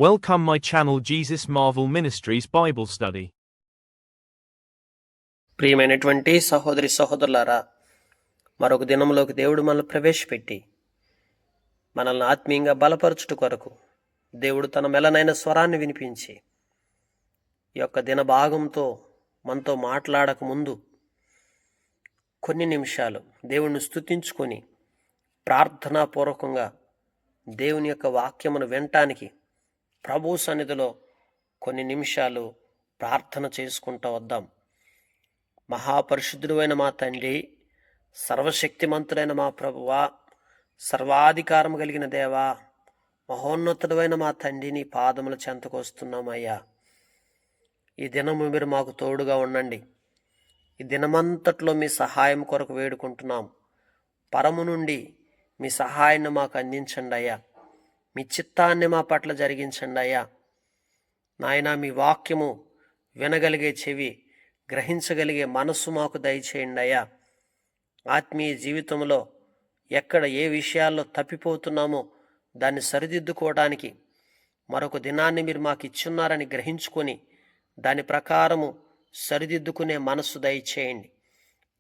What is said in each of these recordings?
Welcome my channel Jesus Marvel Ministries Bible Study. ప్రియమైనటువంటి సహోదరి సహోదరులారా, మరొక దినంలోకి దేవుడు మనల్ని ప్రవేశపెట్టి మనల్ని ఆత్మీయంగా బలపరచుట కొరకు దేవుడు తన మెలనైన స్వరాన్ని వినిపించి ఈ యొక్క దిన భాగంతో మనతో మాట్లాడక ముందు కొన్ని నిమిషాలు దేవుణ్ణి స్తుతించుకొని ప్రార్థనాపూర్వకంగా దేవుని యొక్క వాక్యమును వినటానికి ప్రభు సన్నిధిలో కొన్ని నిమిషాలు ప్రార్థన చేసుకుంటూ వద్దాం. మహాపరిశుద్ధుడైన మా తండ్రి, సర్వశక్తిమంతుడైన మా ప్రభువా, సర్వాధికారం కలిగిన దేవా, మహోన్నతుడైన మా తండ్రి, నీ పాదముల చెంతకు వస్తున్నామయ్యా. ఈ దినము మీరు మాకు తోడుగా ఉండండి. ఈ దినమంతట్లో మీ సహాయం కొరకు వేడుకుంటున్నాం. పరము నుండి మీ సహాయాన్ని మాకు అందించండి అయ్యా. మీ చిత్తాన్ని మా పట్ల జరిగించండి అయ్యా. నాయనా, మీ వాక్యము వినగలిగే చెవి, గ్రహించగలిగే మనస్సు మాకు దయచేయండి అయ్యా. ఆత్మీయ జీవితంలో ఎక్కడ ఏ విషయాల్లో తప్పిపోతున్నామో దాన్ని సరిదిద్దుకోవడానికి మరొక దినాన్ని మీరు మాకు ఇచ్చున్నారని గ్రహించుకొని దాని ప్రకారము సరిదిద్దుకునే మనస్సు దయచేయండి.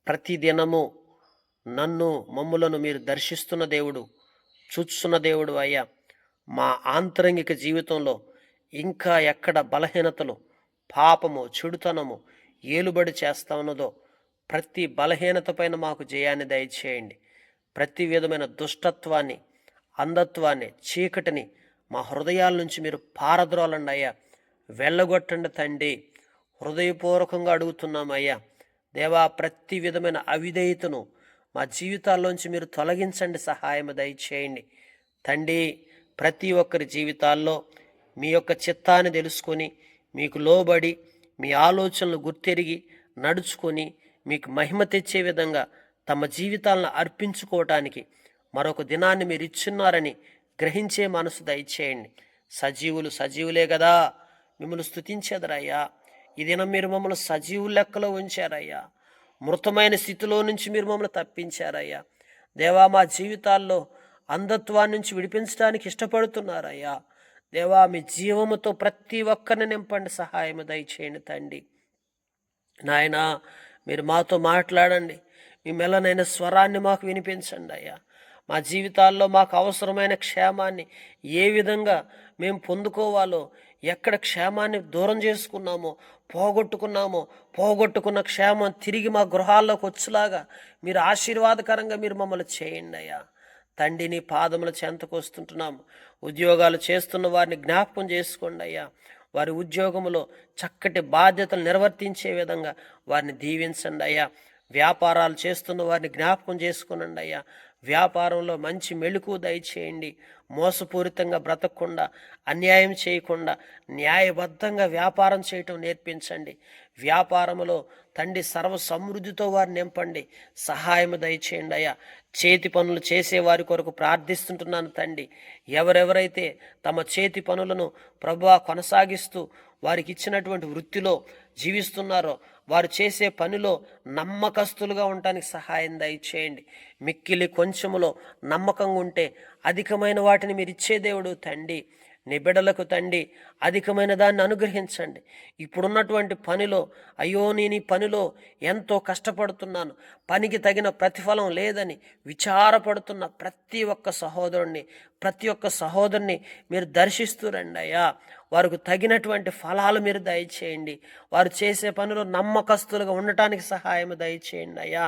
ప్రతి దినము మమ్ములను మీరు దర్శిస్తున్న దేవుడు, చూస్తున్న దేవుడు అయ్యా. మా ఆంతరంగిక జీవితంలో ఇంకా ఎక్కడ బలహీనతలు, పాపము, చెడుతనము ఏలుబడి చేస్తా ఉన్నదో ప్రతి బలహీనత పైన మాకు జయాన్ని దయచేయండి. ప్రతి విధమైన దుష్టత్వాన్ని, అంధత్వాన్ని, చీకటిని మా హృదయాల నుంచి మీరు పారద్రోలండి అయ్యా. వెళ్ళగొట్టండి తండ్రి. హృదయపూర్వకంగా అడుగుతున్నామయ్యా. దేవా, ప్రతి విధమైన అవిధేయతను మా జీవితాల్లోంచి మీరు తొలగించండి, సహాయం దయచేయండి తండ్రి. ప్రతి ఒక్కరి జీవితాల్లో మీ యొక్క చిత్తాన్ని తెలుసుకొని మీకు లోబడి మీ ఆలోచనలు గుర్తెరిగి నడుచుకొని మీకు మహిమ తెచ్చే విధంగా తమ జీవితాలను అర్పించుకోవటానికి మరొక దినాన్ని మీరు ఇచ్చున్నారని గ్రహించే మనసు దయచేయండి. సజీవులే కదా, మిమ్మల్ని స్తుతించేదరయ్యా. ఈ దినం మీరు మమ్మల్ని సజీవుల లెక్కలో ఉంచారయ్యా. మృతమైన స్థితిలో నుంచి మీరు మమ్మల్ని తప్పించారయ్యా. దేవా, మా జీవితాల్లో అంధత్వాన్ని నుంచి విడిపించడానికి ఇష్టపడుతున్నారయ్యా. దేవా, మీ జీవముతో ప్రతి ఒక్కరిని నింపండి, సహాయం దయచేయండి తండ్రి. నాయనా, మీరు మాతో మాట్లాడండి. మీ మెల్లనైన స్వరాన్ని మాకు వినిపించండి అయ్యా. మా జీవితాల్లో మాకు అవసరమైన క్షేమాన్ని ఏ విధంగా మేము పొందుకోవాలో, ఎక్కడ క్షేమాన్ని దూరం చేసుకున్నామో, పోగొట్టుకున్న క్షేమం తిరిగి మా గృహాల్లోకి వచ్చేలాగా మీరు ఆశీర్వాదకరంగా మీరు మమ్మల్ని చేయండి అయ్యా. తండ్రి, నీ పాదముల చెంతకు వస్తుంటున్నాము. ఉద్యోగాలు చేస్తున్న వారిని జ్ఞాపకం చేసుకోండి అయ్యా. వారి ఉద్యోగంలో చక్కటి బాధ్యతలు నిర్వర్తించే విధంగా వారిని దీవించండి అయ్యా. వ్యాపారాలు చేస్తున్న వారిని జ్ఞాపకం చేసుకునండి అయ్యా. వ్యాపారంలో మంచి మెళుకు దయచేయండి. మోసపూరితంగా బ్రతకకుండా, అన్యాయం చేయకుండా న్యాయబద్ధంగా వ్యాపారం చేయటం నేర్పించండి. వ్యాపారంలో తండ్రి సర్వ సమృద్ధితో వారిని నింపండి, సహాయం దయచేయండి అయ్యా. చేతి పనులు చేసే వారి కొరకు ప్రార్థిస్తుంటున్నాను తండ్రి. ఎవరెవరైతే తమ చేతి పనులను ప్రభువా కొనసాగిస్తూ వారికి ఇచ్చినటువంటి వృత్తిలో జీవిస్తున్నారో వారు చేసే పనిలో నమ్మకస్తులుగా ఉండటానికి సహాయం దయచేయండి. మిక్కిలి కొంచెములో నమ్మకంగా ఉంటే అధికమైన వాటిని మీరు ఇచ్చే దేవుడు తండ్రి. నీ బిడ్డలకు తండ్రి అధికమైన దాన్ని అనుగ్రహించండి. ఇప్పుడున్నటువంటి పనిలో, అయ్యో నేను ఈ పనిలో ఎంతో కష్టపడుతున్నాను, పనికి తగిన ప్రతిఫలం లేదని విచారపడుతున్న ప్రతి ఒక్క సహోదరుణ్ణి, ప్రతి ఒక్క సహోదరుని మీరు దర్శిస్తూ రండి అయ్యా. వారికి తగినటువంటి ఫలాలు మీరు దయచేయండి. వారు చేసే పనిలో నమ్మకస్తులుగా ఉండటానికి సహాయం దయచేయండి అయ్యా.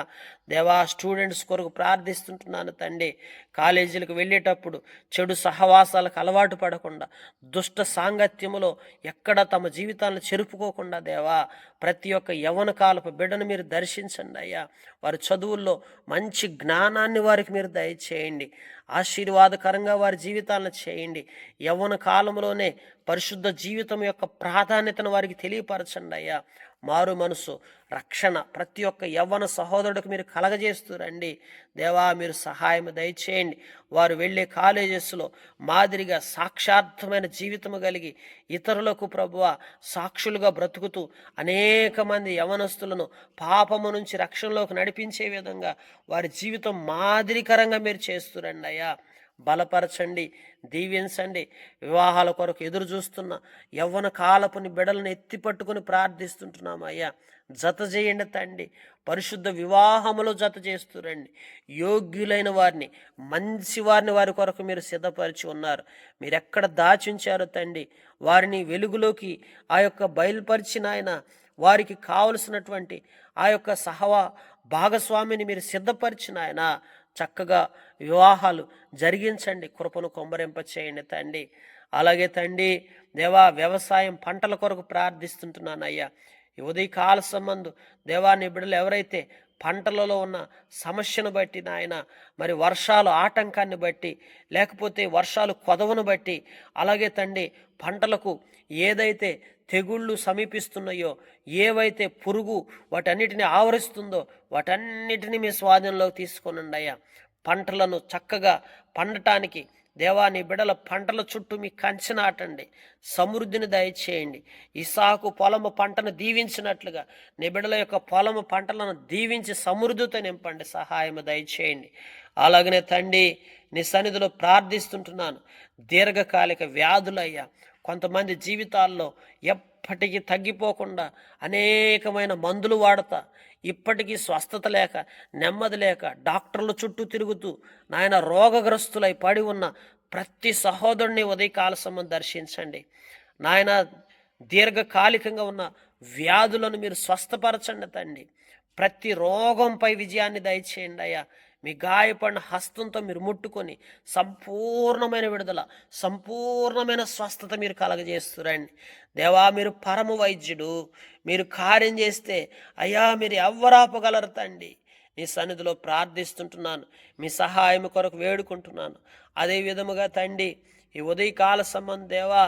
దేవా, స్టూడెంట్స్ కొరకు ప్రార్థిస్తుంటున్నాను తండ్రి. కాలేజీలకు వెళ్ళేటప్పుడు చెడు సహవాసాలకు అలవాటు పడకుండా, దుష్ట సాంగత్యములో ఎక్కడ తమ జీవితాలను చెరుపుకోకుండా దేవా, ప్రతి ఒక్క యవ్వన కాలపు బిడ్డను మీరు దర్శించండి అయ్యా. వారి చదువుల్లో మంచి జ్ఞానాన్ని వారికి మీరు దయచేయండి. ఆశీర్వాదకరంగా వారి జీవితాలను చేయండి. యవ్వన కాలంలోనే పరిశుద్ధ జీవితం యొక్క ప్రాధాన్యతను వారికి తెలియపరచండి అయ్యా. మారు మనసు, రక్షణ ప్రతి ఒక్క యవ్వన సహోదరుడికి మీరు కలగజేస్తూ రండి దేవా. మీరు సహాయం దయచేయండి. వారు వెళ్ళే కాలేజెస్లో మాదిరిగా సాక్షార్థమైన జీవితము కలిగి ఇతరులకు ప్రభువా సాక్షులుగా బ్రతుకుతూ అనేక మంది యవనస్తులను పాపము నుంచి రక్షణలోకి నడిపించే విధంగా వారి జీవితం మాదిరికరంగా మీరు చేస్తురండి అయ్యా. బలపరచండి, దీవించండి. వివాహాల కొరకు ఎదురు చూస్తున్న యవ్వన కాలపుని బిడలను ఎత్తి పట్టుకుని ప్రార్థిస్తుంటున్నాం అయ్యా. జత చేయండి తండ్రి, పరిశుద్ధ వివాహములో జత చేస్తురండి. యోగ్యులైన వారిని, మంచి వారిని వారి కొరకు మీరు సిద్ధపరిచి ఉన్నారు. మీరు ఎక్కడ దాచించారో తండ్రి, వారిని వెలుగులోకి ఆ యొక్క బయలుపరిచిన ఆయన, వారికి కావలసినటువంటి ఆ యొక్క భాగస్వామిని మీరు సిద్ధపరిచిన ఆయన చక్కగా వివాహాలు జరిగించండి, కృపను కొమ్మరింప చేయండి తండ్రి. అలాగే తండ్రి దేవా, వ్యవసాయం పంటల కొరకు ప్రార్థిస్తుంటున్నానయ్యా. ఈ ఉదయకాల సంబంధం దేవా, నీ బిడ్డలు ఎవరైతే పంటలలో ఉన్న సమస్యను బట్టి నాయన, మరి వర్షాలు ఆటంకాన్ని బట్టి, లేకపోతే వర్షాలు కొదవను బట్టి, అలాగే తండ్రి పంటలకు ఏదైతే తెగుళ్ళు సమీపిస్తున్నాయో, ఏవైతే పురుగు వాటన్నిటిని ఆవరిస్తుందో వాటన్నిటిని మీ స్వాధీనంలోకి తీసుకొనండి అయ్యా. పంటలను చక్కగా పండటానికి దేవా, నీ బిడ్డల పంటల చుట్టూ మీ కంచె నాటండి, సమృద్ధిని దయచేయండి. ఇసాకు పొలము పంటను దీవించినట్లుగా నీ బిడ్డల యొక్క పొలము పంటలను దీవించి సమృద్ధితో నింపండి, సహాయము దయచేయండి. అలాగనే తండ్రి నీ సన్నిధిలో ప్రార్థిస్తుంటున్నాను, దీర్ఘకాలిక వ్యాధులయ్యా, కొంతమంది జీవితాల్లో ఎప్పటికీ తగ్గిపోకుండా అనేకమైన మందులు వాడతా ఇప్పటికీ స్వస్థత లేక, నెమ్మది లేక, డాక్టర్ల చుట్టూ తిరుగుతూ నాయన రోగగ్రస్తులై పడి ఉన్న ప్రతి సహోదరుని ఉదయకాల సంబంధం దర్శించండి నాయన. దీర్ఘకాలికంగా ఉన్న వ్యాధులను మీరు స్వస్థపరచండి తండ్రి. ప్రతి రోగంపై విజయాన్ని దయచేయండి అయ్యా. మీ గాయపడిన హస్తంతో మీరు ముట్టుకొని సంపూర్ణమైన విడుదల, సంపూర్ణమైన స్వస్థత మీరు కలగజేస్తురండి దేవా. మీరు పరమ వైద్యుడు, మీరు కార్యం చేస్తే అయ్యా మీరు ఎవ్వరాపగలరు తండ్రి. నీ సన్నిధిలో ప్రార్థిస్తుంటున్నాను, మీ సహాయం కొరకు వేడుకుంటున్నాను. అదే విధముగా తండ్రి ఈ ఉదయకాల సంబంధం దేవా,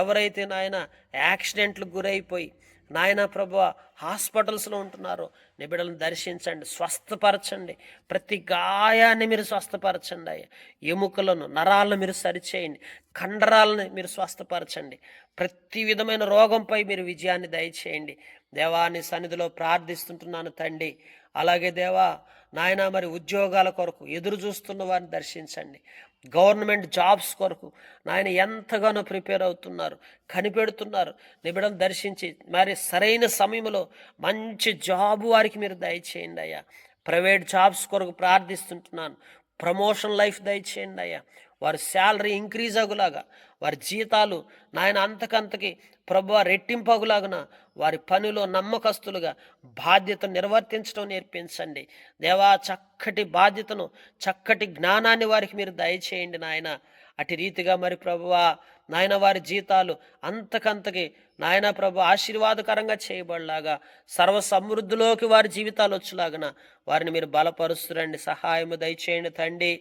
ఎవరైతే నాయన యాక్సిడెంట్లకు గురైపోయి నాయన ప్రభువా హాస్పిటల్స్లో ఉంటున్నారో నీ బిడ్డలను దర్శించండి, స్వస్థపరచండి. ప్రతి గాయాన్ని మీరు స్వస్థపరచండి అయ్యా. ఎముకలను, నరాలను మీరు సరిచేయండి, కండరాలను మీరు స్వస్థపరచండి. ప్రతి విధమైన రోగంపై మీరు విజయాన్ని దయచేయండి దేవా. నీ సన్నిధిలో ప్రార్థిస్తుంటున్నాను తండ్రి. అలాగే దేవా నాయన, మరి ఉద్యోగాల కొరకు ఎదురు చూస్తున్న వారిని దర్శించండి. గవర్నమెంట్ జాబ్స్ కొరకు నాయన ఎంతగానో ప్రిపేర్ అవుతున్నారు, కనిపెడుతున్నారు. నీ బిడ్డను దర్శించి మరి సరైన సమయంలో మంచి జాబు వారికి మీరు దయచేయండి అయ్యా. ప్రైవేట్ జాబ్స్ కొరకు ప్రార్థిస్తుంటున్నాను, ప్రమోషన్ లైఫ్ దయచేయండి అయ్యా. వారి శాలరీ ఇంక్రీజ్ అగులాగా, వారి జీతాలు నాయన అంతకంతకి ప్రభువ రెట్టింపగులాగున, వారి పనిలో నమ్మకస్తులుగా బాధ్యతను నిర్వర్తించడం నేర్పించండి దేవా. చక్కటి బాధ్యతను, చక్కటి జ్ఞానాన్ని వారికి మీరు దయచేయండి నాయన. అటు రీతిగా మరి ప్రభువా నాయన వారి జీతాలు అంతకంతకి నాయన ప్రభు ఆశీర్వాదకరంగా చేయబడలాగా, సర్వ సమృద్ధిలోకి వారి జీవితాలు వచ్చేలాగన వారిని మీరు బలపరుస్తురండి, సహాయము దయచేయండి తండ్రి.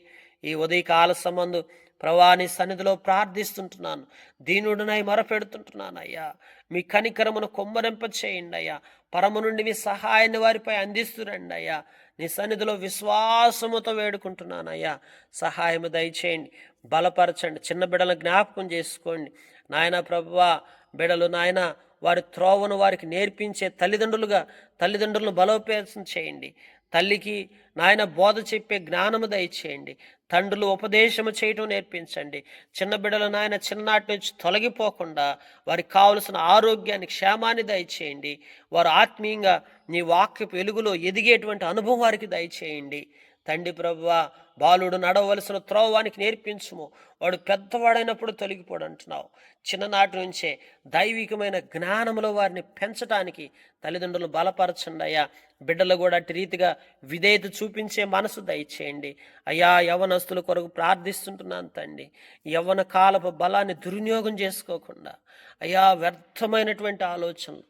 ఈ ఉదయకాల సంబంధం ప్రవాని సన్నిధిలో ప్రార్థిస్తుంటున్నాను, దీనుడినై మొరపెడుతుంటున్నాను అయ్యా. మీ కనికరమును కొమ్మరింప చేయండి అయ్యా. పరము నుండి మీ సహాయాన్ని వారిపై అందిస్తురండి అయ్యా. నీ సన్నిధిలో విశ్వాసముతో వేడుకుంటున్నాను అయ్యా. సహాయము దయచేయండి, బలపరచండి. చిన్న బిడ్డలను జ్ఞాపకం చేసుకోండి నాయన ప్రభువా. బిడ్డలు నాయన వారి త్రోవను వారికి నేర్పించే తల్లిదండ్రులను బలోపేతం చేయండి. తల్లికి నాయన బోధ చెప్పే జ్ఞానము దయచేయండి. తండ్రులు ఉపదేశము చేయటం నేర్పించండి. చిన్న బిడ్డలు నాయన చిన్ననాటి నుంచి తొలగిపోకుండా వారికి కావలసిన ఆరోగ్యాన్ని, క్షేమాన్ని దయచేయండి. వారు ఆత్మీయంగా నీ వాక్యపు వెలుగులో ఎదిగేటువంటి అనుభవం వారికి దయచేయండి తండ్రి ప్రభువా. బాలుడు నడవలసిన త్రోవానికి నేర్పించుము, వాడు పెద్దవాడైనప్పుడు తొలగిపోడు అంటున్నావు. చిన్ననాటి నుంచే దైవికమైన జ్ఞానంలో వారిని పెంచడానికి తల్లిదండ్రులు బలపరచండి అయ్యా. బిడ్డలు కూడా అటు రీతిగా విధేయత చూపించే మనసు దయచేయండి అయ్యా. యవ్వనస్తుల కొరకు ప్రార్థిస్తుంటున్నాను తండ్రి. యవ్వన కాలపు బలాన్ని దుర్వినియోగం చేసుకోకుండా అయ్యా, వ్యర్థమైనటువంటి ఆలోచనలు,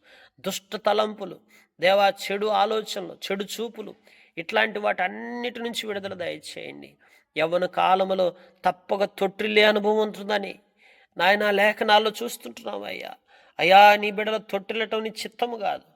దుష్ట తలంపులు దేవా, చెడు ఆలోచనలు, చెడు చూపులు, ఇట్లాంటి వాటి అన్నిటి నుంచి విడుదల దయచేయండి. యవ్వన కాలంలో తప్పక తొట్టిల్లే అనుభవం ఉంటుందని నాయన లేఖనాల్లో చూస్తుంటున్నాం అయ్యా. అయ్యా నీ బిడ్డల తొట్టిల్లటం నీ చిత్తము కాదు.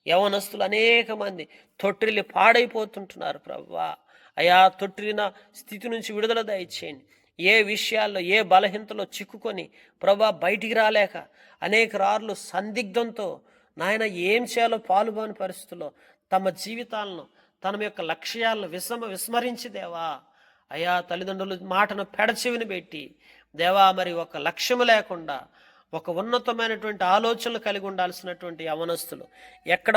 యవనస్తులు అనేక మంది తొట్టిల్లి పాడైపోతుంటున్నారు ప్రభువా. అయా తొట్టిలిన స్థితి నుంచి విడుదల దయచేయండి. ఏ విషయాల్లో, ఏ బలహీనతలో చిక్కుకొని ప్రభా బయటికి రాలేక అనేక రార్లు సందిగ్ధంతో నాయన ఏం చేయాలో పాలుబాని పరిస్థితుల్లో తమ జీవితాలను, తన యొక్క లక్ష్యాలను విస్మరించి దేవా అయా తల్లిదండ్రులు మాటను పెడచెవిని పెట్టి దేవా మరి ఒక లక్ష్యము లేకుండా ఒక ఉన్నతమైనటువంటి ఆలోచనలు కలిగి ఉండాల్సినటువంటి యవనస్తులు ఎక్కడ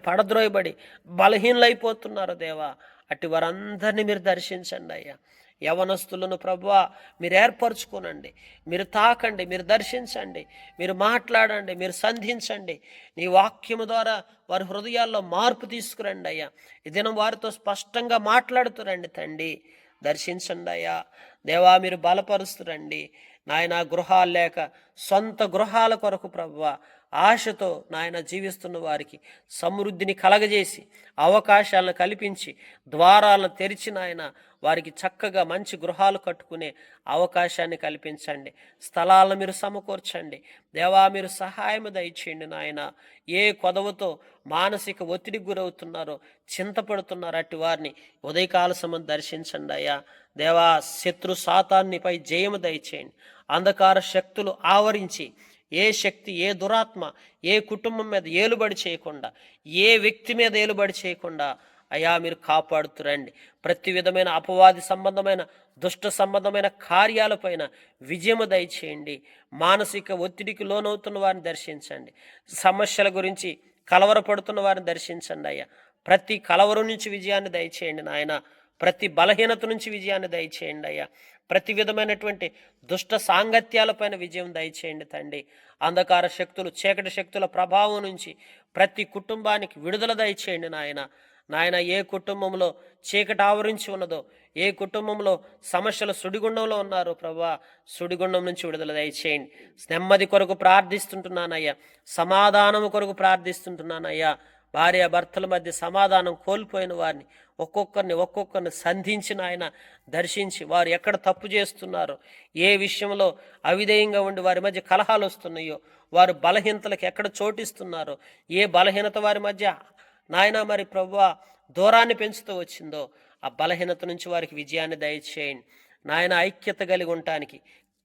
పడద్రోయబడి బలహీనలైపోతున్నారో దేవా, అట్టి వారందరినీ మీరు దర్శించండి అయ్యా. యవనస్తులను ప్రభువా మీరు ఏర్పరచుకోనండి, మీరు తాకండి, మీరు దర్శించండి, మీరు మాట్లాడండి, మీరు సంధించండి. నీ వాక్యము ద్వారా వారి హృదయాల్లో మార్పు తీసుకురండి అయ్యా. ఈ దినం వారితో స్పష్టంగా మాట్లాడుతురండి తండ్రి. దర్శించండి అయ్యా దేవా, మీరు బలపరుస్తురండి నాయన. గృహాలు లేక సొంత గృహాల కొరకు ప్రభువా ఆశతో నాయన జీవిస్తున్న వారికి సమృద్ధిని కలగజేసి అవకాశాలను కల్పించి ద్వారాలను తెరిచి నాయన వారికి చక్కగా మంచి గృహాలు కట్టుకునే అవకాశాన్ని కల్పించండి. స్థలాలను మీరు సమకూర్చండి దేవా, మీరు సహాయం దయచేయండి నాయన. ఏ కొదవతో మానసిక ఒత్తిడికి గురవుతున్నారో, చింతపడుతున్నారో అట్టి వారిని ఉదయకాల సమయం దర్శించండి అయ్యా దేవా. శత్రు సాతాన్నిపై జయము దయచేయండి. అంధకార శక్తులు ఆవరించి ఏ శక్తి, ఏ దురాత్మ ఏ కుటుంబం మీద ఏలుబడి చేయకుండా, ఏ వ్యక్తి మీద ఏలుబడి చేయకుండా అయ్యా మీరు కాపాడుతురండి. ప్రతి విధమైన అపవాది సంబంధమైన దుష్ట సంబంధమైన కార్యాలపైన విజయము దయచేయండి. మానసిక ఒత్తిడికి లోనవుతున్న వారిని దర్శించండి. సమస్యల గురించి కలవరపడుతున్న వారిని దర్శించండి అయ్యా. ప్రతి కలవరం నుంచి విజయాన్ని దయచేయండి నాయన. ప్రతి బలహీనత నుంచి విజయాన్ని దయచేయండి అయ్యా. ప్రతి విధమైనటువంటి దుష్ట సాంగత్యాలపైన విజయం దయచేయండి తండ్రి. అంధకార శక్తులు, చీకటి శక్తుల ప్రభావం నుంచి ప్రతి కుటుంబానికి విడుదల దయచేయండి నాయన. నాయన, ఏ కుటుంబంలో చీకటి ఆవరించి ఉన్నదో, ఏ కుటుంబంలో సమస్యల సుడిగుండంలో ఉన్నారో ప్రభువా, సుడిగుండం నుంచి విడుదల దయచేయండి. నెమ్మది కొరకు ప్రార్థిస్తుంటున్నానయ్యా, సమాధానం కొరకు ప్రార్థిస్తుంటున్నానయ్యా. భార్య భర్తల మధ్య సమాధానం కోల్పోయిన వారిని ఒక్కొక్కరిని సంధించిన ఆయన దర్శించి వారు ఎక్కడ తప్పు చేస్తున్నారో, ఏ విషయంలో అవిధేయంగా ఉండి వారి మధ్య కలహాలు వస్తున్నాయో, వారు బలహీనతలకు ఎక్కడ చోటిస్తున్నారో, ఏ బలహీనత వారి మధ్య నాయన మరి ప్రభువా దూరాన్ని పెంచుతూ వచ్చిందో, ఆ బలహీనత నుంచి వారికి విజయాన్ని దయచేయండి నాయన. ఐక్యత కలిగి ఉండటానికి,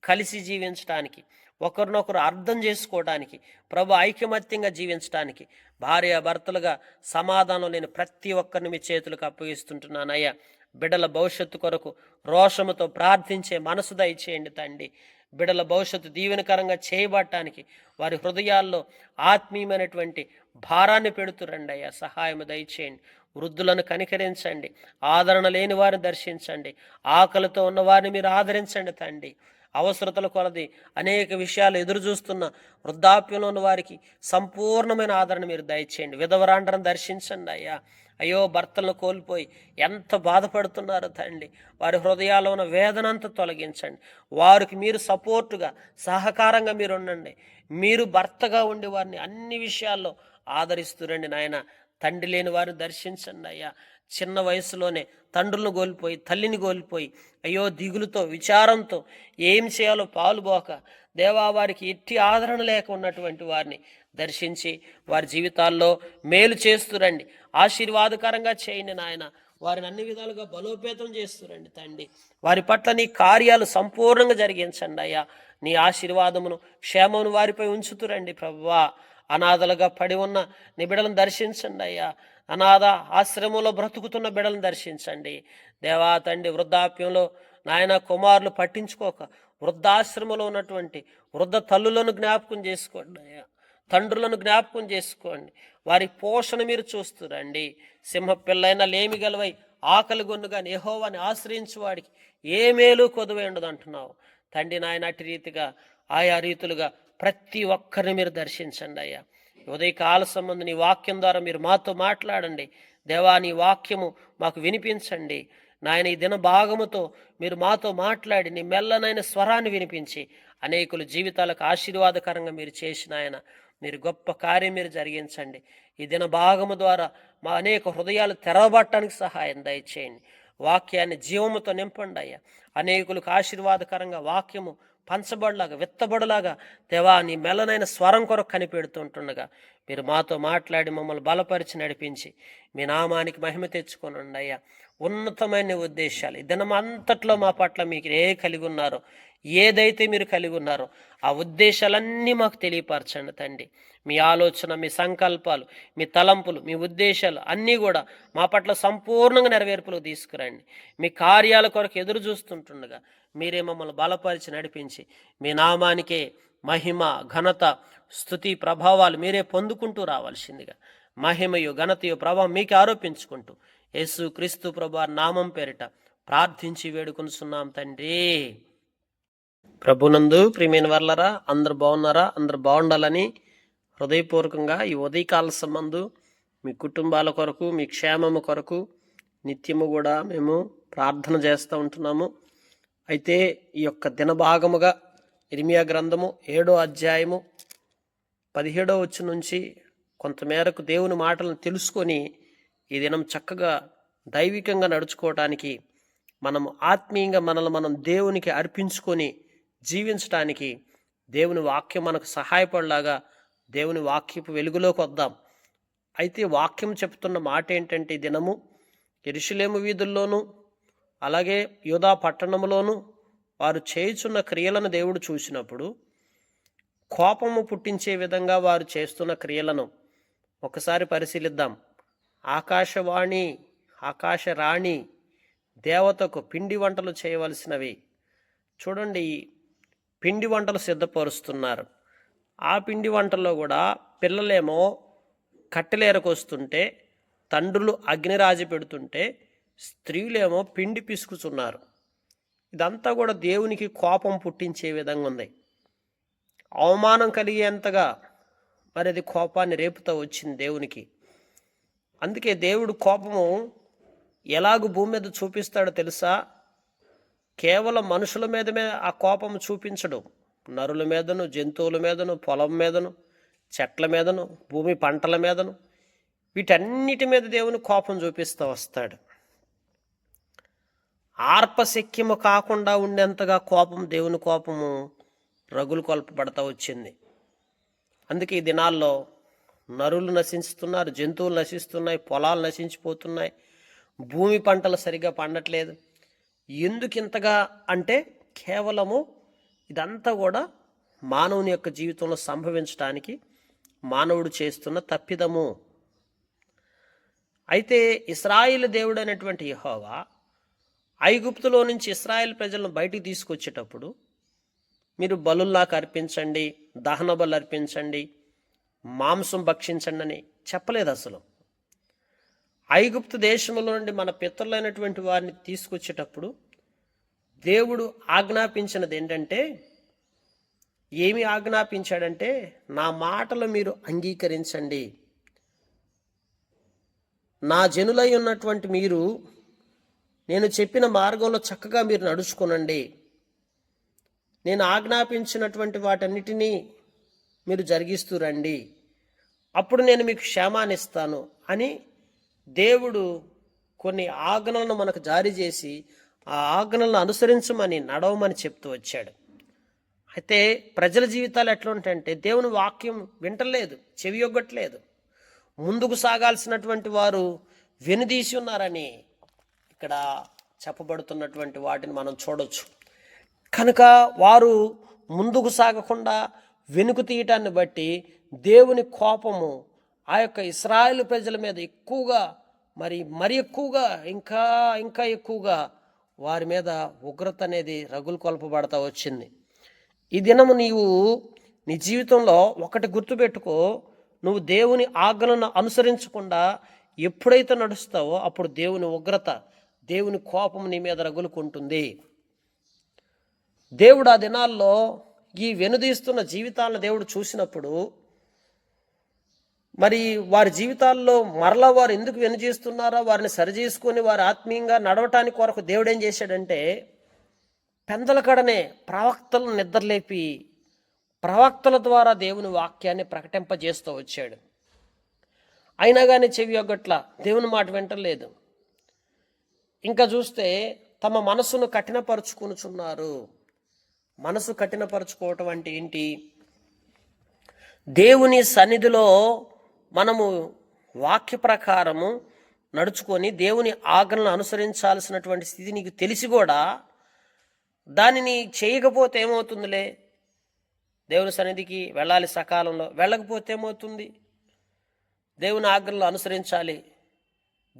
కలిసి జీవించడానికి, ఒకరినొకరు అర్థం చేసుకోవడానికి, ప్రభు ఐకమత్యంగా జీవించడానికి, భార్య భర్తలుగా సమాధానం లేని ప్రతి ఒక్కరిని మీ చేతులకు అప్పగిస్తుంటున్నానయ్యా. బిడ్డల భవిష్యత్తు కొరకు రోషముతో ప్రార్థించే మనసు దయచేయండి తండ్రి. బిడ్డల భవిష్యత్తు దీవెనకరంగా చేయబడటానికి వారి హృదయాల్లో ఆత్మీయమైనటువంటి భారాన్ని పెడుతురండి అయ్యా. సహాయము దయచేయండి. వృద్ధులను కనికరించండి, ఆదరణ లేని వారిని దర్శించండి, ఆకలితో ఉన్న వారిని మీరు ఆదరించండి తండ్రి. అవసరతల కొలది అనేక విషయాలు ఎదురు చూస్తున్న వృద్ధాప్యంలో ఉన్న వారికి సంపూర్ణమైన ఆదరణ మీరు దయచేయండి. విధవరాండ్రను దర్శించండి అయ్యా. అయ్యో, భర్తలను కోల్పోయి ఎంత బాధపడుతున్నారో తండ్రి. వారి హృదయాల్లో ఉన్న వేదనంతా తొలగించండి. వారికి మీరు సపోర్టుగా, సహకారంగా మీరు ఉండండి. మీరు భర్తగా ఉండి వారిని అన్ని విషయాల్లో ఆదరిస్తురండి నాయన. తండ్రి లేని వారిని దర్శించండి అయ్యా. చిన్న వయసులోనే తండ్రులను కోల్పోయి, తల్లిని కోల్పోయి అయ్యో దిగులుతో, విచారంతో ఏం చేయాలో పాలుపోక దేవా వారికి ఎట్టి ఆదరణ లేక ఉన్నటువంటి వారిని దర్శించి వారి జీవితాల్లో మేలు చేస్తురండి. ఆశీర్వాదకరంగా చేయండి నాయన. వారిని అన్ని విధాలుగా బలోపేతం చేస్తురండి తండ్రి. వారి పట్ల నీ కార్యాలు సంపూర్ణంగా జరిగించండి అయ్యా. నీ ఆశీర్వాదమును, క్షేమమును వారిపై ఉంచుతురండి ప్రభువా. అనాథలుగా పడి ఉన్న నీ బిడ్డలను దర్శించండి అయ్యా. అనాథ ఆశ్రమంలో బ్రతుకుతున్న బిడ్డలను దర్శించండి దేవా తండ్రి. వృద్ధాప్యంలో నాయన కుమారులు పట్టించుకోక వృద్ధాశ్రమంలో ఉన్నటువంటి వృద్ధ తల్లులను జ్ఞాపకం చేసుకోండి అయ్యా. తండ్రులను జ్ఞాపకం చేసుకోండి. వారి పోషణ మీరు చూస్తురండి. సింహపిల్లైన లేమి గలవై ఆకలి గొన్నుగా యెహోవాని ఆశ్రయించు వాడికి ఏ మేలు కొదువై ఉండదు అంటున్నావు తండ్రి. నాయన అటు రీతిగా ఆయా రీతులుగా ప్రతి ఒక్కరిని మీరు దర్శించండి అయ్యా. ఉదయకాల సంబంధం నీ వాక్యం ద్వారా మీరు మాతో మాట్లాడండి దేవా. నీ వాక్యము మాకు వినిపించండి నాయన. ఈ దిన భాగముతో మీరు మాతో మాట్లాడి నీ మెల్లనైన స్వరాన్ని వినిపించి అనేకుల జీవితాలకు ఆశీర్వాదకరంగా మీరు చేసిన ఆయన మీరు గొప్ప కార్యం మీరు జరిగించండి. ఈ దిన భాగము ద్వారా మా అనేక హృదయాలు తెరవబట్టడానికి సహాయం దయచేయండి. వాక్యాన్ని జీవముతో నింపండి అయ్యా. అనేకులకు ఆశీర్వాదకరంగా వాక్యము పంచబడిలాగా, విత్తబడిలాగా దేవా నీ మెల్లనైన స్వరం కొరకు కనిపెడుతుంటుండగా మీరు మాతో మాట్లాడి మమ్మల్ని బలపరిచి నడిపించి మీ నామానికి మహిమ తెచ్చుకోనండి అయ్యా. ఉన్నతమైన ఉద్దేశాలు ఈ దినం అంతట్లో మా పట్ల మీకు కలిగి ఉన్నారో, ఏదైతే మీరు కలిగి ఉన్నారో ఆ ఉద్దేశాలన్నీ మాకు తెలియపరచండి తండ్రి. మీ ఆలోచన, మీ సంకల్పాలు, మీ తలంపులు, మీ ఉద్దేశాలు అన్నీ కూడా మా పట్ల సంపూర్ణంగా నెరవేర్పులకు తీసుకురండి. మీ కార్యాల కొరకు ఎదురు చూస్తుంటుండగా మీరే మమ్మల్ని బలపరిచి నడిపించి మీ నామానికే మహిమ, ఘనత, స్తుతి, ప్రభావాలు మీరే పొందుకుంటూ రావాల్సిందిగా మహిమయు, ఘనతయు, ప్రభావం మీకు ఆరోపించుకుంటూ యేసు క్రీస్తు ప్రభువారి నామం పేరిట ప్రార్థించి వేడుకొనుచున్నాం తండ్రి. ప్రభునందు ప్రియమైన వర్లరా, అందరు బాగున్నారా? అందరు బాగుండాలని హృదయపూర్వకంగా ఈ ఉదయకాల సంబంధు మీ కుటుంబాల కొరకు, మీ క్షేమము కొరకు నిత్యము కూడా మేము ప్రార్థన చేస్తూ ఉంటున్నాము. అయితే ఈ యొక్క దినభాగముగా ఇర్మియా గ్రంథము 7వ అధ్యాయము 17వ వచనం నుంచి కొంతమేరకు దేవుని మాటలను తెలుసుకొని ఈ దినం చక్కగా దైవికంగా నడుచుకోవటానికి, మనం ఆత్మీయంగా మనల్ని మనం దేవునికి అర్పించుకొని జీవించడానికి దేవుని వాక్యం మనకు సహాయపడలాగా దేవుని వాక్యపు వెలుగులోకి వద్దాం. అయితే వాక్యం చెప్తున్న మాట ఏంటంటే, ఈ దినము యెరూషలేము వీధుల్లోనూ అలాగే యూదా పట్టణంలోనూ వారు చేయుచున్న క్రియలను దేవుడు చూసినప్పుడు కోపము పుట్టించే విధంగా వారు చేస్తున్న క్రియలను ఒకసారి పరిశీలిద్దాం. ఆకాశవాణి, ఆకాశరాణి దేవతకు పిండి వంటలు చేయవలసినవి. చూడండి, పిండి వంటలు సిద్ధపరుస్తున్నారు. ఆ పిండి వంటల్లో కూడా పిల్లలేమో కట్టెలేరకొస్తుంటే, తండ్రులు అగ్నిరాజి పెడుతుంటే, స్త్రీలేమో పిండి పిసుకుతున్నారు. ఇదంతా కూడా దేవునికి కోపం పుట్టించే విధంగా ఉంది. అవమానం కలిగేంతగా మరి అది కోపాన్ని రేపుతూ వచ్చింది దేవునికి. అందుకే దేవుడు కోపము ఎలాగూ భూమి మీద చూపిస్తాడో తెలుసా? కేవలం మనుషుల మీదమే ఆ కోపం చూపించడు. నరుల మీదను, జంతువుల మీదను, పొలం మీదను, చెట్ల మీదను, భూమి పంటల మీదను, వీటన్నిటి మీద దేవుని కోపం చూపిస్తూ వస్తాడు. ఆర్పశక్యము కాకుండా ఉండేంతగా కోపం, దేవుని కోపము రగులు కొల్పబడతా వచ్చింది. అందుకే ఈ దినాల్లో నరులు నశిస్తున్నారు, జంతువులు నశిస్తున్నాయి, పొలాలు నశించిపోతున్నాయి, భూమి పంటలు సరిగా పండట్లేదు. ఎందుకు ఇంతగా అంటే కేవలము ఇదంతా కూడా మానవుని యొక్క జీవితంలో సంభవించడానికి మానవుడు చేస్తున్న తప్పిదము. అయితే ఇశ్రాయేలు దేవుడు అనేటువంటి యెహోవా ఐగుప్తులో నుంచి ఇశ్రాయేల్ ప్రజలను బయటికి తీసుకొచ్చేటప్పుడు మీరు బలులు నాకు అర్పించండి, దహన బలు అర్పించండి, మాంసం భక్షించండి అని చెప్పలేదు అసలు. ఐగుప్తు దేశంలో నుండి మన పితరులైనటువంటి వారిని తీసుకొచ్చేటప్పుడు దేవుడు ఆజ్ఞాపించినది ఏంటంటే, ఏమి ఆజ్ఞాపించాడంటే, నా మాటలు మీరు అంగీకరించండి, నా జనులై ఉన్నటువంటి మీరు నేను చెప్పిన మార్గంలో చక్కగా మీరు నడుచుకోనండి, నేను ఆజ్ఞాపించినటువంటి వాటన్నిటినీ మీరు జరిగిస్తూ రండి, అప్పుడు నేను మీకు క్షేమాన్ని ఇస్తాను అని దేవుడు కొన్ని ఆజ్ఞలను మనకు జారీ చేసి ఆ ఆజ్ఞలను అనుసరించమని, నడవమని చెప్తూ వచ్చాడు. అయితే ప్రజల జీవితాలు ఎట్లా ఉంటాయంటే, దేవుని వాక్యం వింటలేదు, చెవి యొగ్గట్లేదు. ముందుకు సాగాల్సినటువంటి వారు వెనుదీసి ఉన్నారని ఇక్కడ చెప్పబడుతున్నటువంటి వాటిని మనం చూడొచ్చు. కనుక వారు ముందుకు సాగకుండా వెనుక తీయటాన్ని బట్టి దేవుని కోపము ఆ యొక్క ఇశ్రాయేలు ప్రజల మీద ఎక్కువగా, మరి ఎక్కువగా, ఇంకా ఇంకా ఎక్కువగా వారి మీద ఉగ్రత అనేది రగులు కొల్పబడతా వచ్చింది. ఈ దినము నీవు నీ జీవితంలో ఒకటి గుర్తుపెట్టుకో, నువ్వు దేవుని ఆజ్ఞలను అనుసరించకుండా ఎప్పుడైతే నడుస్తావో అప్పుడు దేవుని ఉగ్రత, దేవుని కోపం నీ మీద రగులుకుంటుంది. దేవుడు ఆ దినాల్లో ఈ వెనుదీస్తున్న జీవితాలను దేవుడు చూసినప్పుడు, మరి వారి జీవితాల్లో మరలా వారు ఎందుకు వెనుదీస్తున్నారో వారిని సరిచేసుకొని వారు ఆత్మీయంగా నడవటానికి కొరకు దేవుడు ఏం చేశాడంటే, పెందల కడనే ప్రవక్తలను నిద్రలేపి ప్రవక్తల ద్వారా దేవుని వాక్యాన్ని ప్రకటింపజేస్తూ వచ్చాడు. అయినా కానీ చెవి యొగ్గట్ల, దేవుని మాట వింటలేదు. ఇంకా చూస్తే తమ మనసును కఠినపరుచుకొనుచున్నారు. మనసు కఠినపరుచుకోవటం అంటే ఏంటి? దేవుని సన్నిధిలో మనము వాక్య ప్రకారము నడుచుకొని దేవుని ఆజ్ఞలను అనుసరించాల్సినటువంటి స్థితి నీకు తెలిసి కూడా దానిని చేయకపోతే ఏమవుతుందిలే, దేవుని సన్నిధికి వెళ్ళాలి సకాలంలో, వెళ్ళకపోతే ఏమవుతుంది, దేవుని ఆజ్ఞలను అనుసరించాలి,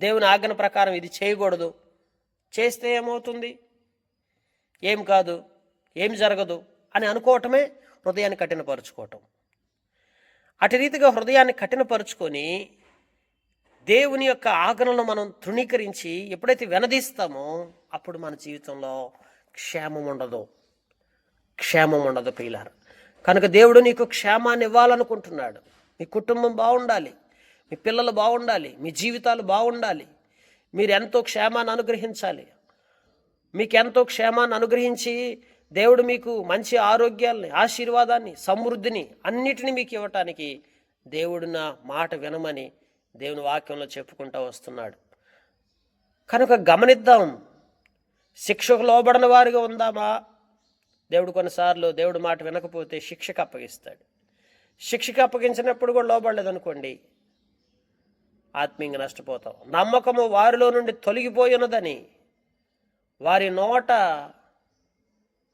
దేవుని ఆజ్ఞల ప్రకారం ఇది చేయకూడదు, చేస్తే ఏమవుతుంది, ఏం కాదు, ఏం జరగదు అని అనుకోవటమే హృదయాన్ని కఠినపరుచుకోవటం. అటు రీతిగా హృదయాన్ని కఠినపరుచుకొని దేవుని యొక్క ఆజ్ఞలను మనం తృణీకరించి ఎప్పుడైతే వెనదీస్తామో అప్పుడు మన జీవితంలో క్షేమం ఉండదు ప్రియులారా. కనుక దేవుడు నీకు క్షేమాన్ని ఇవ్వాలనుకుంటున్నాడు. మీ కుటుంబం బాగుండాలి, మీ పిల్లలు బాగుండాలి, మీ జీవితాలు బాగుండాలి, మీరు ఎంతో క్షేమాన్ని అనుగ్రహించాలి. మీకు ఎంతో క్షేమాన్ని అనుగ్రహించి దేవుడు మీకు మంచి ఆరోగ్యాల్ని, ఆశీర్వాదాన్ని, సమృద్ధిని అన్నిటినీ మీకు ఇవ్వటానికి దేవుడు నా మాట వినమని దేవుని వాక్యంలో చెప్పుకుంటూ వస్తున్నాడు. కనుక గమనిద్దాం, శిక్షకు లోబడిన వారిగా ఉందామా? దేవుడు కొన్నిసార్లు దేవుడు మాట వినకపోతే శిక్షకు అప్పగిస్తాడు. శిక్షకు అప్పగించినప్పుడు కూడా లోబడలేదనుకోండి, ఆత్మీయంగా నష్టపోతాం. నమ్మకము వారిలో నుండి తొలగిపోయినదని వారి నోట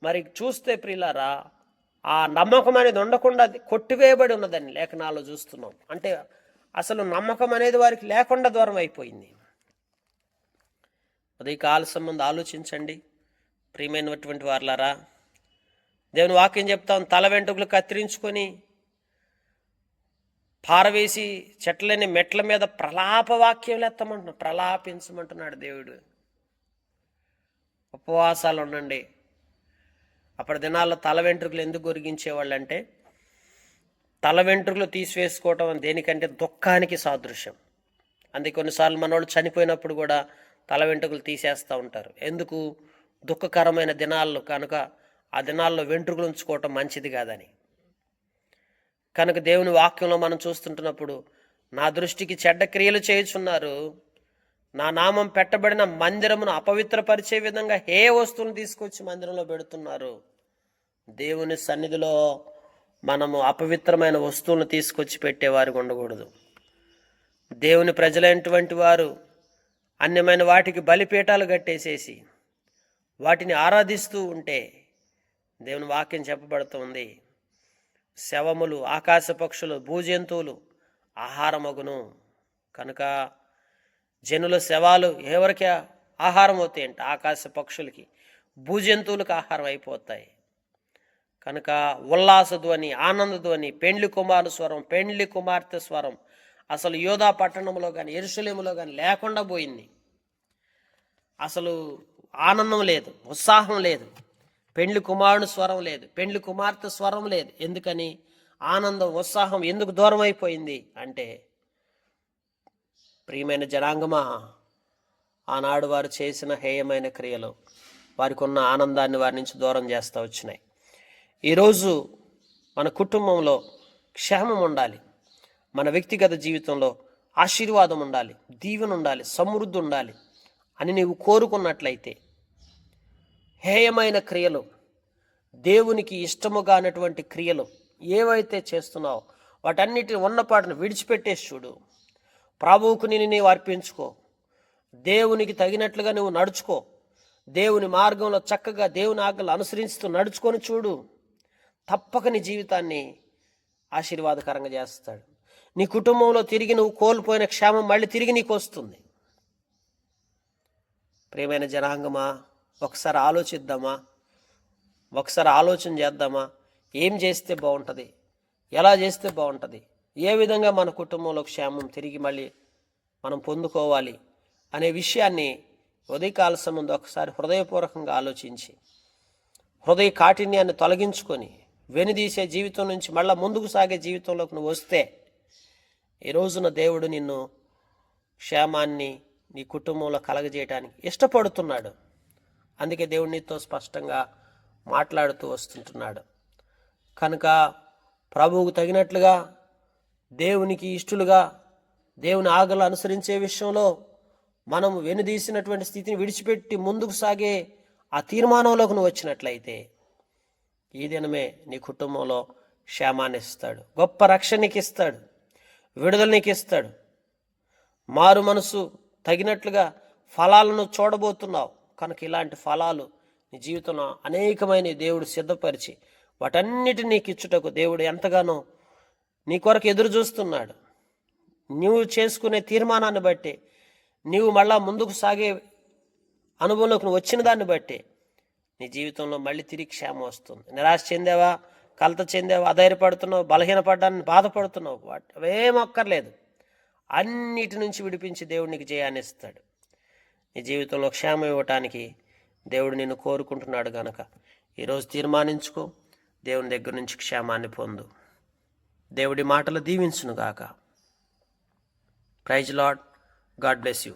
మరి చూస్తే ప్రియులారా, ఆ నమ్మకం అనేది ఉండకుండా కొట్టివేయబడి ఉన్నదని లేఖనాల్లో చూస్తున్నాం. అంటే అసలు నమ్మకం అనేది వారికి లేకుండా దూరం అయిపోయింది. ఉదయకాల సంబంధం ఆలోచించండి ప్రియమైనటువంటి వారులారా. దేవుని వాక్యం చెప్తాం, తల వెంట్రుకలు కత్తిరించుకొని పారవేసి చెట్లని మెట్ల మీద ప్రలాప వాక్యం ఎత్తమంటున్నాడు, ప్రలాపించమంటున్నాడు దేవుడు. ఉపవాసాలు ఉండండి. అప్పటి దినాల్లో తల వెంట్రుకలు ఎందుకు గొరిగించేవాళ్ళు అంటే, తల వెంట్రుకలు తీసివేసుకోవటం దేనికంటే దుఃఖానికి సాదృశ్యం. అందుకే కొన్నిసార్లు మనోళ్ళు చనిపోయినప్పుడు కూడా తల వెంట్రుకలు తీసేస్తూ ఉంటారు. ఎందుకు? దుఃఖకరమైన దినాల్లో కనుక ఆ దినాల్లో వెంట్రుకలు ఉంచుకోవటం మంచిది కాదని. కనుక దేవుని వాక్యంలో మనం చూస్తుంటున్నప్పుడు, నా దృష్టికి చెడ్డ క్రియలు చేయుచున్నారు, నా నామం పెట్టబడిన మందిరమును అపవిత్రపరిచే విధంగా ఏ వస్తువును తీసుకొచ్చి మందిరంలో పెడుతున్నారు. దేవుని సన్నిధిలో మనము అపవిత్రమైన వస్తువులను తీసుకొచ్చి పెట్టేవారికి ఉండకూడదు. దేవుని ప్రజలైనటువంటి వారు అన్యమైన వాటికి బలిపీఠాలు కట్టేసేసి వాటిని ఆరాధిస్తూ ఉంటే దేవుని వాక్యం చెప్పబడుతుంది, శవములు, ఆకాశ పక్షులు, భూజంతువులు ఆహారమగును. కనుక జనుల శవాలు ఎవరికి ఆహారం అవుతాయంటే ఆకాశ పక్షులకి, భూజంతువులకు ఆహారం అయిపోతాయి. కనుక ఉల్లాస ధ్వని, ఆనంద ధ్వని, పెండ్లి కుమారు స్వరం, పెండ్లి కుమార్తె స్వరం అసలు యోధా పట్టణంలో కానీ యెరూషలేములో కానీ లేకుండా పోయింది. అసలు ఆనందం లేదు, ఉత్సాహం లేదు, పెండ్లి కుమారుని స్వరం లేదు, పెండ్లి కుమార్తె స్వరం లేదు. ఎందుకని? ఆనందం, ఉత్సాహం ఎందుకు దూరం అయిపోయింది అంటే, ప్రియమైన జనాంగమా, ఆనాడు వారు చేసిన హేయమైన క్రియలు వారికి ఉన్న ఆనందాన్ని వారి నుంచి దూరం చేస్తూ వచ్చినాయి. ఈరోజు మన కుటుంబంలో క్షేమం ఉండాలి, మన వ్యక్తిగత జీవితంలో ఆశీర్వాదం ఉండాలి, దీవెన ఉండాలి, సమృద్ధి ఉండాలి అని నీవు కోరుకున్నట్లయితే హేయమైన క్రియలు, దేవునికి ఇష్టముగానటువంటి క్రియలు ఏవైతే చేస్తున్నావో వాటన్నిటిని ఉన్నపాటును విడిచిపెట్టేసి చూడు. ప్రభువుకు నీవు అర్పించుకో, దేవునికి తగినట్లుగా నువ్వు నడుచుకో, దేవుని మార్గంలో చక్కగా దేవుని ఆజ్ఞలు అనుసరిస్తూ నడుచుకొని చూడు. తప్పక నీ జీవితాన్ని ఆశీర్వాదకరంగా చేస్తాడు. నీ కుటుంబంలో తిరిగి నువ్వు కోల్పోయిన క్షేమం మళ్ళీ తిరిగి నీకు వస్తుంది. ప్రియమైన జనాంగమా, ఒకసారి ఆలోచిద్దామా, ఒకసారి ఆలోచన చేద్దామా, ఏం చేస్తే బాగుంటుంది, ఎలా చేస్తే బాగుంటుంది, ఏ విధంగా మన కుటుంబంలో క్షేమం తిరిగి మళ్ళీ మనం పొందుకోవాలి అనే విషయాన్ని ఉదయకాల సంబంధం ఒకసారి హృదయపూర్వకంగా ఆలోచించి హృదయ కాఠిన్యాన్ని తొలగించుకొని వెనుదీసే జీవితం నుంచి మళ్ళీ ముందుకు సాగే జీవితంలోకి నువ్వు వస్తే ఈ రోజున దేవుడు నిన్ను క్షేమాన్ని నీ కుటుంబంలో కలగజేయడానికి ఇష్టపడుతున్నాడు. అందుకే దేవుడు నీతో స్పష్టంగా మాట్లాడుతూ వస్తుంటున్నాడు. కనుక ప్రభువుకు తగినట్లుగా దేవునికి ఇష్టలుగా దేవుని ఆజ్ఞలు అనుసరించే విషయంలో మనం వెనుదీసినటువంటి స్థితిని విడిచిపెట్టి ముందుకు సాగే ఆ తీర్మానంలోకి నువ్వు వచ్చినట్లయితే ఈ దినమే నీ కుటుంబంలో క్షేమాన్ని ఇస్తాడు, గొప్ప రక్షణ నీకు ఇస్తాడు, విడుదల నీకు ఇస్తాడు. మారు మనసు తగినట్లుగా ఫలాలను చూడబోతున్నావు. కనుక ఇలాంటి ఫలాలు నీ జీవితంలో అనేకమైన దేవుడు సిద్ధపరిచి వాటన్నిటిని నీకు ఇచ్చుటకు దేవుడు ఎంతగానో నీ కొరకు ఎదురు చూస్తున్నాడు. నువ్వు చేసుకునే తీర్మానాన్ని బట్టి, నీవు మళ్ళా ముందుకు సాగే అనుభవంలోకి నువ్వు వచ్చిన దాన్ని బట్టి నీ జీవితంలో మళ్ళీ తిరిగి క్షేమం వస్తుంది. నిరాశ చెందావా, కలత చెందావా, అధైర్యపడుతున్నావు, బలహీనపడ్డాన్ని బాధపడుతున్నావు, అవేం అక్కర్లేదు. అన్నిటి నుంచి విడిపించి దేవుడు నీకు జయాన్ని ఇస్తాడు. నీ జీవితంలో క్షేమం ఇవ్వటానికి దేవుడు నిన్ను కోరుకుంటున్నాడు. కనుక ఈరోజు తీర్మానించుకో, దేవుని దగ్గర నుంచి క్షేమాన్ని పొందు. దేవుడి మాటలు దీవించును గాక. Praise Lord. God bless you.